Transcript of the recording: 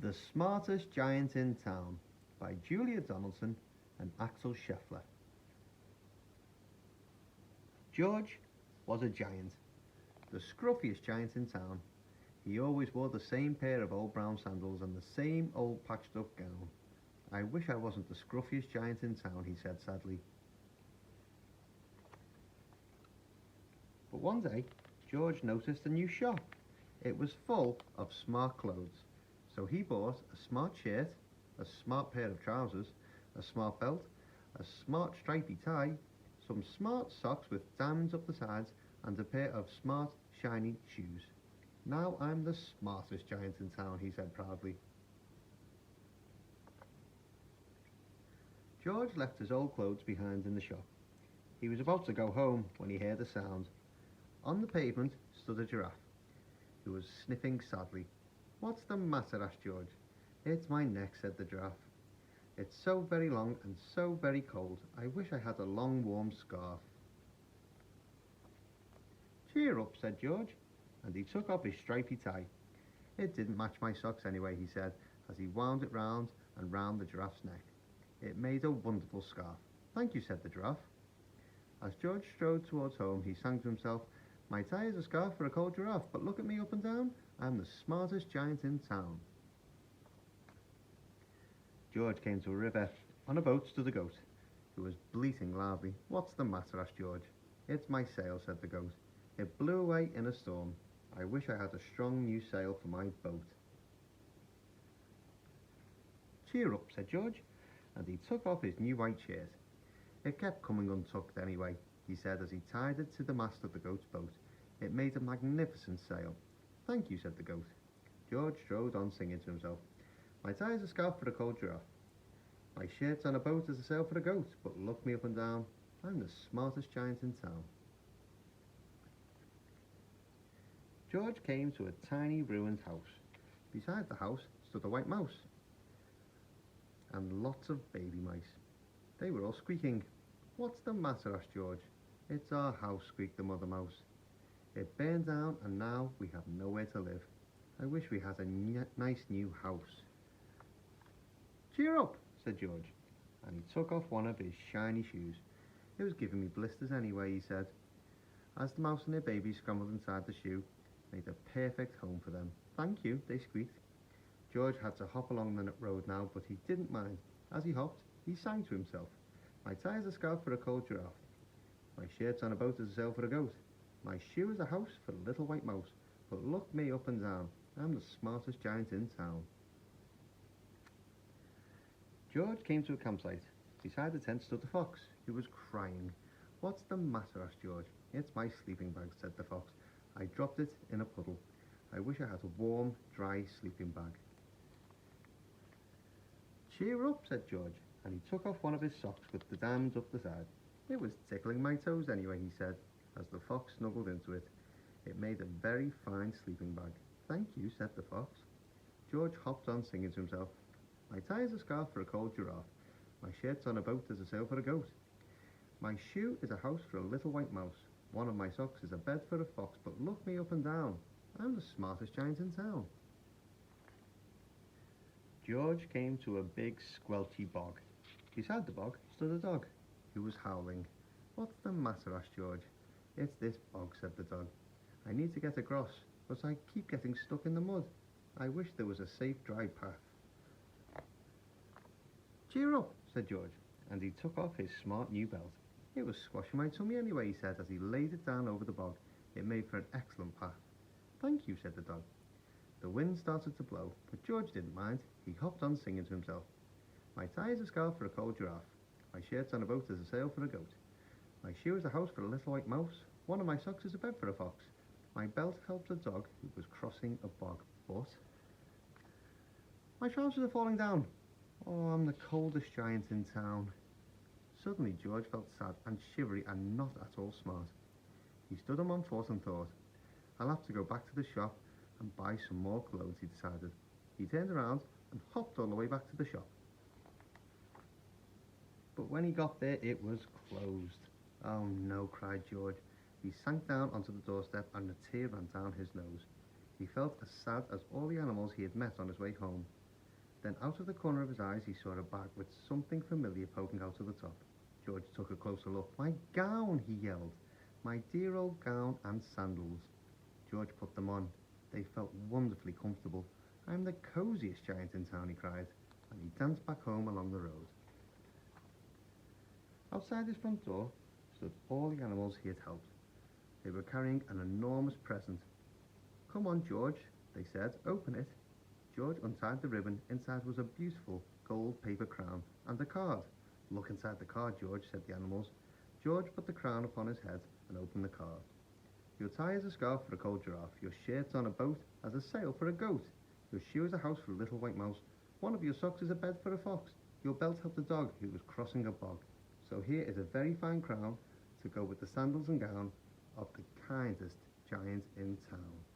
The Smartest Giant in Town by Julia Donaldson and Axel Scheffler. George was a giant, the scruffiest giant in town. He always wore the same pair of old brown sandals and the same old patched up gown. I wish I wasn't the scruffiest giant in town, he said sadly. But one day, George noticed a new shop. It was full of smart clothes. So he bought a smart shirt, a smart pair of trousers, a smart belt, a smart stripy tie, some smart socks with diamonds up the sides, and a pair of smart shiny shoes. Now I'm the smartest giant in town, he said proudly. George left his old clothes behind in the shop. He was about to go home when he heard a sound. On the pavement stood a giraffe, who was sniffing sadly. "What's the matter?" asked George. "It's my neck," said the giraffe. "It's so very long and so very cold. I wish I had a long warm scarf." "Cheer up," said George, and he took off his stripy tie. "It didn't match my socks anyway," he said, as he wound it round and round the giraffe's neck. "It made a wonderful scarf." "Thank you," said the giraffe. As George strode towards home, he sang to himself, "My tie is a scarf for a cold giraffe, but look at me up and down. I'm the smartest giant in town." George came to a river. On a boat stood a goat, who was bleating loudly. "What's the matter?" asked George. "It's my sail," said the goat. "It blew away in a storm. I wish I had a strong new sail for my boat." "Cheer up," said George, and he took off his new white shirt. "It kept coming untucked anyway," he said as he tied it to the mast of the goat's boat. "It made a magnificent sail." "Thank you," said the goat. George strode on singing to himself, "My tie is a scarf for a cold giraffe. My shirt's on a boat is a sail for a goat, but look me up and down. I'm the smartest giant in town." George came to a tiny ruined house. Beside the house stood a white mouse and lots of baby mice. They were all squeaking. "What's the matter?" asked George. "It's our house," squeaked the mother mouse. "It burned down and now we have nowhere to live. I wish we had a nice new house." "Cheer up," said George, and he took off one of his shiny shoes. "It was giving me blisters anyway," he said, as the mouse and their baby scrambled inside the shoe, made a perfect home for them. "Thank you," they squeaked. George had to hop along the road now, but he didn't mind. As he hopped, he sang to himself, "My tie is a scarf for a cold giraffe. My shirt's on a boat as a sail for a goat. My shoe is a house for a little white mouse. But look me up and down. I'm the smartest giant in town." George came to a campsite. Beside the tent stood the fox, who was crying. "What's the matter?" asked George. "It's my sleeping bag," said the fox. "I dropped it in a puddle. I wish I had a warm, dry sleeping bag." "Cheer up," said George, and he took off one of his socks with the diamonds up the side. "It was tickling my toes anyway," he said, as the fox snuggled into it. It made a very fine sleeping bag. "Thank you," said the fox. George hopped on singing to himself, "My tie is a scarf for a cold giraffe. My shirt's on a boat as a sail for a goat. My shoe is a house for a little white mouse. One of my socks is a bed for a fox, but look me up and down. I'm the smartest giant in town." George came to a big squelchy bog. Beside the bog stood a dog, who was howling. "What's the matter?" asked George. "It's this bog," said the dog. "I need to get across, but I keep getting stuck in the mud. I wish there was a safe, dry path." "Cheer up," said George, and he took off his smart new belt. "It was squashing my tummy anyway," he said as he laid it down over the bog. It made for an excellent path. "Thank you," said the dog. The wind started to blow, but George didn't mind. He hopped on singing to himself, "My tie is a scarf for a cold giraffe. My shirt's on a boat as a sail for a goat. My shoe is a house for a little white mouse. One of my socks is a bed for a fox. My belt helps a dog who was crossing a bog. But my trousers are falling down. Oh, I'm the coldest giant in town." Suddenly George felt sad and shivery and not at all smart. He stood on one foot and thought, "I'll have to go back to the shop and buy some more clothes," he decided. He turned around and hopped all the way back to the shop. But when he got there, it was closed. "Oh no," cried George. He sank down onto the doorstep and a tear ran down his nose. He felt as sad as all the animals he had met on his way home. Then out of the corner of his eyes he saw a bag with something familiar poking out of the top. George took a closer look. "My gown!" he yelled. "My dear old gown and sandals." George put them on. They felt wonderfully comfortable. "I'm the cosiest giant in town," he cried, and he danced back home along the road. Outside his front door stood all the animals he had helped. They were carrying an enormous present. "Come on, George," they said, "open it." George untied the ribbon. Inside was a beautiful gold paper crown and a card. "Look inside the card, George," said the animals. George put the crown upon his head and opened the card. "Your tie is a scarf for a cold giraffe. Your shirt's on a boat as a sail for a goat. Your shoe is a house for a little white mouse. One of your socks is a bed for a fox. Your belt helped a dog who was crossing a bog. So here is a very fine crown to go with the sandals and gown of the kindest giant in town."